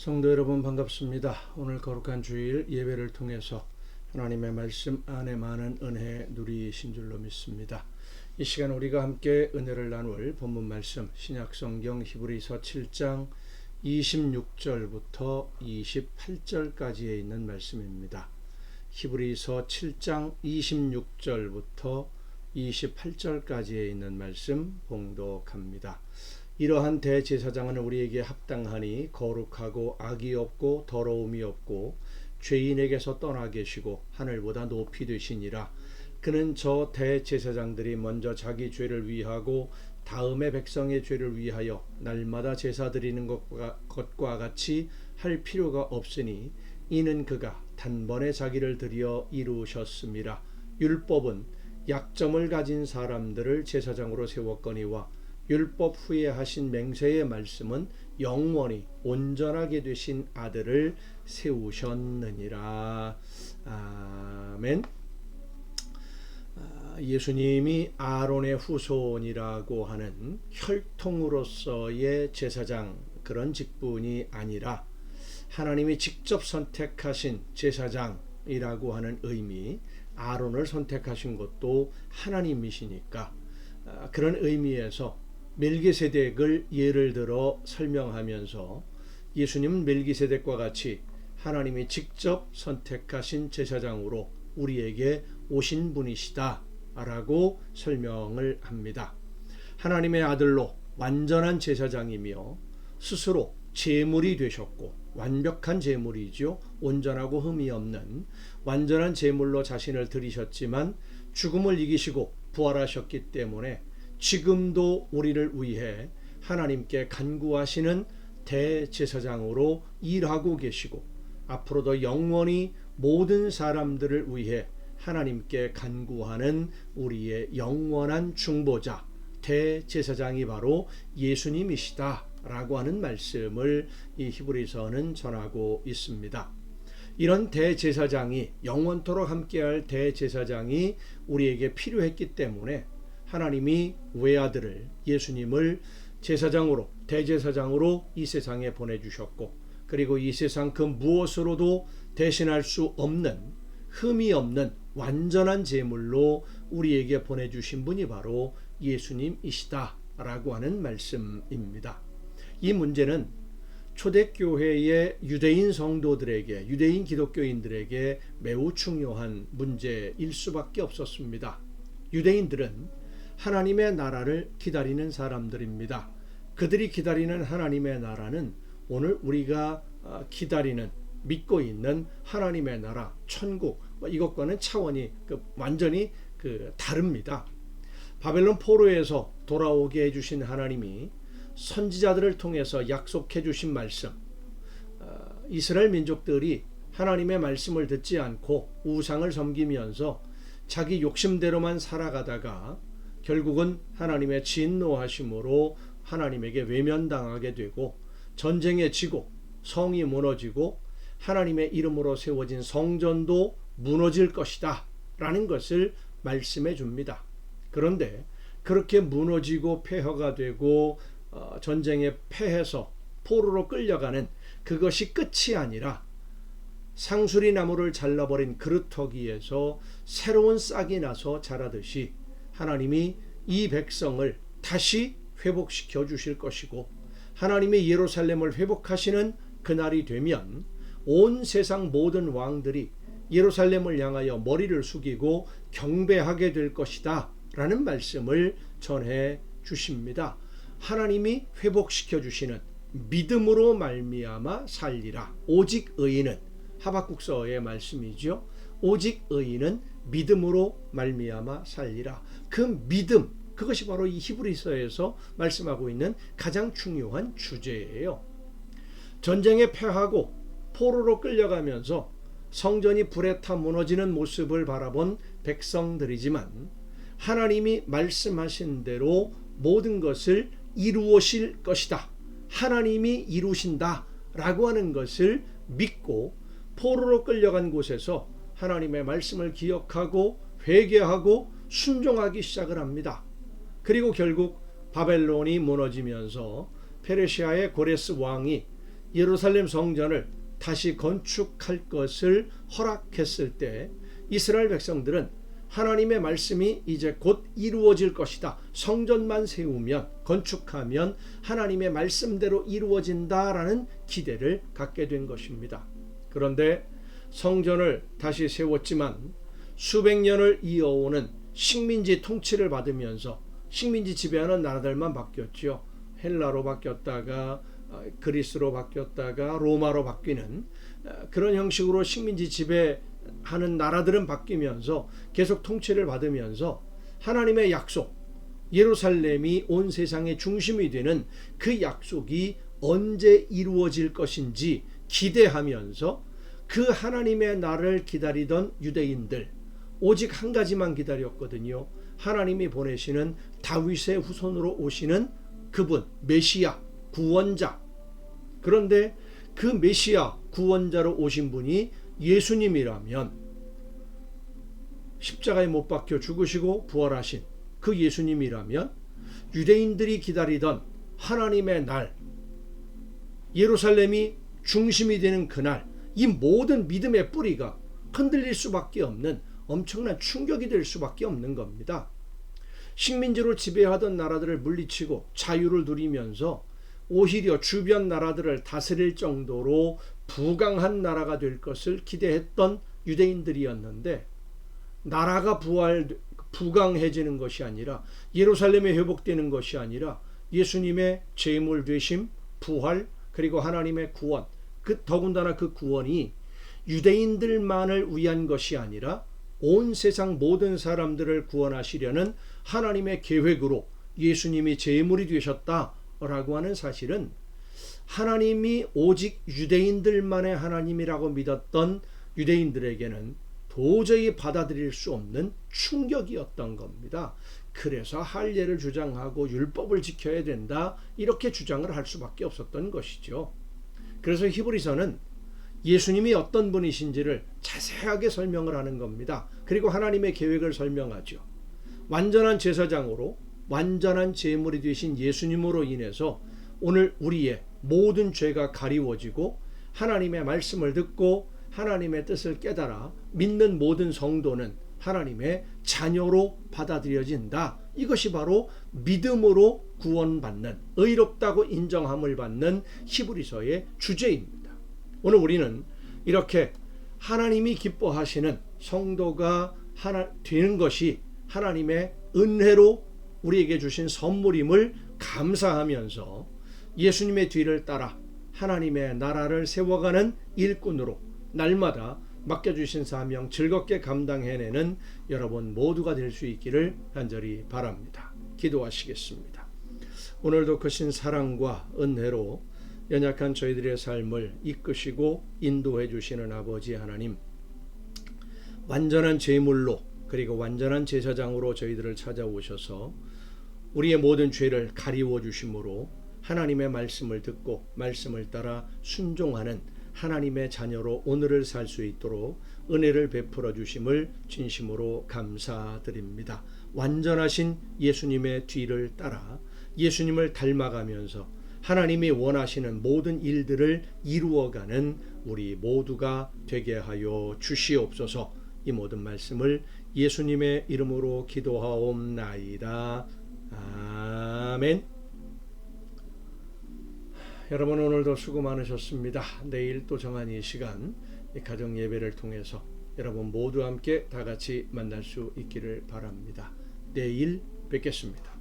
성도 여러분 반갑습니다. 오늘 거룩한 주일 예배를 통해서 하나님의 말씀 안에 많은 은혜 누리신 줄로 믿습니다. 이 시간 우리가 함께 은혜를 나눌 본문 말씀 신약성경 히브리서 7장 26절부터 28절까지에 있는 말씀입니다. 히브리서 7장 26절부터 28절까지에 있는 말씀 봉독합니다. 이러한 대제사장은 우리에게 합당하니 거룩하고 악이 없고 더러움이 없고 죄인에게서 떠나 계시고 하늘보다 높이 되시니라. 그는 저 대제사장들이 먼저 자기 죄를 위하고 다음에 백성의 죄를 위하여 날마다 제사 드리는 것과 같이 할 필요가 없으니 이는 그가 단번에 자기를 드려 이루셨음이라. 율법은 약점을 가진 사람들을 제사장으로 세웠거니와 율법 후에 하신 맹세의 말씀은 영원히 온전하게 되신 아들을 세우셨느니라. 아멘. 예수님이 아론의 후손이라고 하는 혈통으로서의 제사장 그런 직분이 아니라 하나님이 직접 선택하신 제사장이라고 하는 의미, 아론을 선택하신 것도 하나님이시니까 그런 의미에서 멜기세덱을 예를 들어 설명하면서 예수님은 멜기세덱과 같이 하나님이 직접 선택하신 제사장으로 우리에게 오신 분이시다 라고 설명을 합니다. 하나님의 아들로 완전한 제사장이며 스스로 제물이 되셨고 완벽한 제물이죠. 온전하고 흠이 없는 완전한 제물로 자신을 드리셨지만 죽음을 이기시고 부활하셨기 때문에 지금도 우리를 위해 하나님께 간구하시는 대제사장으로 일하고 계시고 앞으로도 영원히 모든 사람들을 위해 하나님께 간구하는 우리의 영원한 중보자 대제사장이 바로 예수님이시다 라고 하는 말씀을 이 히브리서는 전하고 있습니다. 이런 대제사장이 영원토록 함께할 대제사장이 우리에게 필요했기 때문에 하나님이 외아들을 예수님을 제사장으로 대제사장으로 이 세상에 보내주셨고 그리고 이 세상 그 무엇으로도 대신할 수 없는 흠이 없는 완전한 제물로 우리에게 보내주신 분이 바로 예수님이시다 라고 하는 말씀입니다. 이 문제는 초대교회의 유대인 성도들에게 유대인 기독교인들에게 매우 중요한 문제일 수밖에 없었습니다. 유대인들은 하나님의 나라를 기다리는 사람들입니다. 그들이 기다리는 하나님의 나라는 오늘 우리가 기다리는 믿고 있는 하나님의 나라 천국 이것과는 차원이 완전히 다릅니다. 바벨론 포로에서 돌아오게 해주신 하나님이 선지자들을 통해서 약속해 주신 말씀, 이스라엘 민족들이 하나님의 말씀을 듣지 않고 우상을 섬기면서 자기 욕심대로만 살아가다가 결국은 하나님의 진노하심으로 하나님에게 외면당하게 되고 전쟁에 지고 성이 무너지고 하나님의 이름으로 세워진 성전도 무너질 것이다 라는 것을 말씀해 줍니다. 그런데 그렇게 무너지고 폐허가 되고 전쟁에 패해서 포로로 끌려가는 그것이 끝이 아니라 상수리 나무를 잘라버린 그루터기에서 새로운 싹이 나서 자라듯이 하나님이 이 백성을 다시 회복시켜 주실 것이고 하나님의 예루살렘을 회복하시는 그날이 되면 온 세상 모든 왕들이 예루살렘을 향하여 머리를 숙이고 경배하게 될 것이다 라는 말씀을 전해 주십니다. 하나님이 회복시켜 주시는 믿음으로 말미암아 살리라. 오직 의인은 하박국서의 말씀이죠. 오직 의인은 믿음으로 말미암아 살리라. 그 믿음, 그것이 바로 이 히브리서에서 말씀하고 있는 가장 중요한 주제예요. 전쟁에 패하고 포로로 끌려가면서 성전이 불에 타 무너지는 모습을 바라본 백성들이지만 하나님이 말씀하신 대로 모든 것을 이루실 것이다. 하나님이 이루신다 라고 하는 것을 믿고 포로로 끌려간 곳에서 하나님의 말씀을 기억하고 회개하고 순종하기 시작을 합니다. 그리고 결국 바벨론이 무너지면서 페르시아의 고레스 왕이 예루살렘 성전을 다시 건축할 것을 허락했을 때 이스라엘 백성들은 하나님의 말씀이 이제 곧 이루어질 것이다. 성전만 세우면, 건축하면 하나님의 말씀대로 이루어진다라는 기대를 갖게 된 것입니다. 그런데 성전을 다시 세웠지만 수백 년을 이어오는 식민지 통치를 받으면서 식민지 지배하는 나라들만 바뀌었죠. 헬라로 바뀌었다가 그리스로 바뀌었다가 로마로 바뀌는 그런 형식으로 식민지 지배하는 나라들은 바뀌면서 계속 통치를 받으면서 하나님의 약속, 예루살렘이 온 세상의 중심이 되는 그 약속이 언제 이루어질 것인지 기대하면서 그 하나님의 날을 기다리던 유대인들, 오직 한 가지만 기다렸거든요. 하나님이 보내시는 다윗의 후손으로 오시는 그분, 메시아, 구원자. 그런데 그 메시아, 구원자로 오신 분이 예수님이라면, 십자가에 못 박혀 죽으시고 부활하신 그 예수님이라면 유대인들이 기다리던 하나님의 날, 예루살렘이 중심이 되는 그날, 이 모든 믿음의 뿌리가 흔들릴 수밖에 없는 엄청난 충격이 될 수밖에 없는 겁니다. 식민지로 지배하던 나라들을 물리치고 자유를 누리면서 오히려 주변 나라들을 다스릴 정도로 부강한 나라가 될 것을 기대했던 유대인들이었는데, 나라가 부강해지는 것이 아니라, 예루살렘이 회복되는 것이 아니라 예수님의 제물 되심, 부활, 그리고 하나님의 구원, 더군다나 그 구원이 유대인들만을 위한 것이 아니라 온 세상 모든 사람들을 구원하시려는 하나님의 계획으로 예수님이 제물이 되셨다라고 하는 사실은 하나님이 오직 유대인들만의 하나님이라고 믿었던 유대인들에게는 도저히 받아들일 수 없는 충격이었던 겁니다. 그래서 할례를 주장하고 율법을 지켜야 된다, 이렇게 주장을 할 수밖에 없었던 것이죠. 그래서 히브리서는 예수님이 어떤 분이신지를 자세하게 설명을 하는 겁니다. 그리고 하나님의 계획을 설명하죠. 완전한 제사장으로 완전한 제물이 되신 예수님으로 인해서 오늘 우리의 모든 죄가 가리워지고 하나님의 말씀을 듣고 하나님의 뜻을 깨달아 믿는 모든 성도는 하나님의 자녀로 받아들여진다. 이것이 바로 믿음으로 구원받는, 의롭다고 인정함을 받는 히브리서의 주제입니다. 오늘 우리는 이렇게 하나님이 기뻐하시는 성도가 되는 것이 하나님의 은혜로 우리에게 주신 선물임을 감사하면서 예수님의 뒤를 따라 하나님의 나라를 세워가는 일꾼으로 날마다 맡겨주신 사명 즐겁게 감당해내는 여러분 모두가 될 수 있기를 간절히 바랍니다. 기도하시겠습니다. 오늘도 크신 사랑과 은혜로 연약한 저희들의 삶을 이끄시고 인도해 주시는 아버지 하나님, 완전한 제물로 그리고 완전한 제사장으로 저희들을 찾아오셔서 우리의 모든 죄를 가리워 주심으로 하나님의 말씀을 듣고 말씀을 따라 순종하는 하나님의 자녀로 오늘을 살 수 있도록 은혜를 베풀어 주심을 진심으로 감사드립니다. 완전하신 예수님의 뒤를 따라 예수님을 닮아가면서 하나님이 원하시는 모든 일들을 이루어가는 우리 모두가 되게 하여 주시옵소서. 이 모든 말씀을 예수님의 이름으로 기도하옵나이다. 아멘. 여러분 오늘도 수고 많으셨습니다. 내일 또 정한 이 시간 가정 예배를 통해서 여러분 모두 함께 다 같이 만날 수 있기를 바랍니다. 내일 뵙겠습니다.